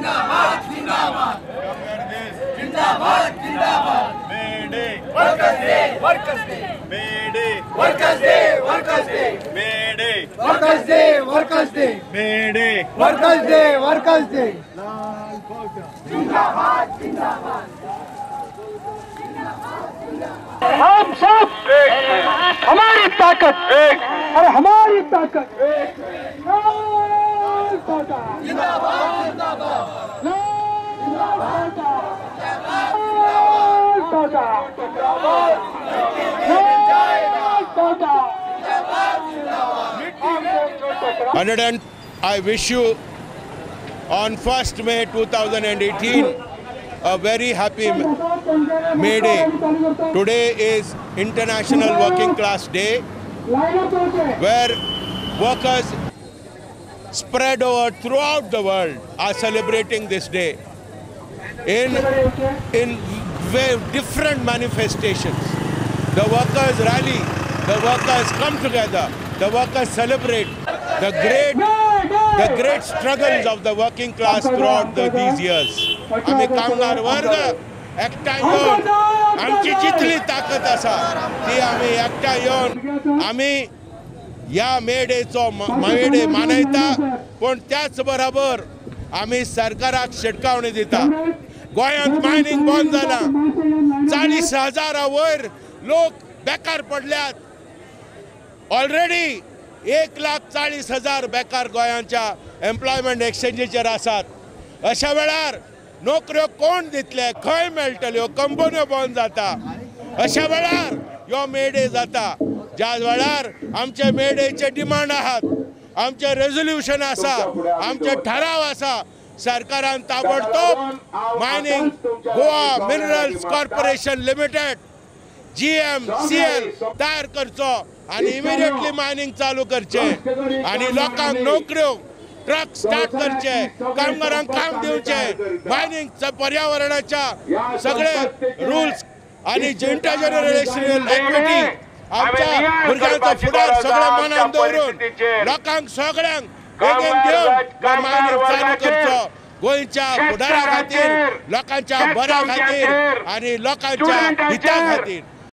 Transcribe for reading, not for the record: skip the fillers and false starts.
जिंदाबाद जिंदाबाद जिंदाबाद जिंदाबाद मेडे वर्कर्स डे वर्कर्स डे मेडे वर्कर्स डे वर्कर्स डे मेडे वर्कर्स डे वर्कर्स डे मेडे वर्कर्स डे वर्कर्स डे हम सब हमारी ताकत और हमारी ताकत And I wish you on 1st May 2018 a very happy May Day. Today is International Working Class Day, where workers spread over throughout the world are celebrating this day in very different manifestations. The workers rally, the workers come together, the workers celebrate the great struggles of the working class throughout these years. आम्ही कामगार वर्ग एकठांय येवन आमची जितली ताकद आसा ती आम्ही एकठांय येवन आम्ही या मे डेचो मनयता, पण त्याच बरोबर आम्ही सरकाराक शिटकावणी दिता. गोंयांत मायनिंग बंद जाला, 40,000 वयर लोक बेकार पडल्यात. ऑलरेडी 1,40,000 बेकार गोंयांच्या एम्प्लॉयमेंट एक्सचेंजीचेर आसात. अशा वेळार नोकऱ्यो कोण दितले, खंय मेळटल्यो, कंपन्यो बंद जाता. अशा वेळार ह्यो मे डे जाता, ज्या वेळार आमचे मे डेचे डिमांड आहात, आमचे रेझोल्युशन आसा, आमचे ठराव आसा. सरकारान ताबडतोब mining Goa minerals corporation limited GMCL तयार करचो आणि इमिडिएटली मायनिंग चालू करचे आणि लोकांक नोकऱ्यो ट्रक स्टार्ट करचे, कामगारांक काम दिवचे. मायनिंग पर्यावरणाच्या सगळे रूल्स आणि इंटरजनरेशनल इक्विटी आमच्या भुरग्यांचो फुडार सगळे मनान दवरून लोकांक सगळ्यांक बेगीन घेवन मायनिंग चालू करचो. गोंयच्या फुडारा खातीर, लोकांच्या बऱ्या खातीर आणि लोकांच्या हिता खातीर.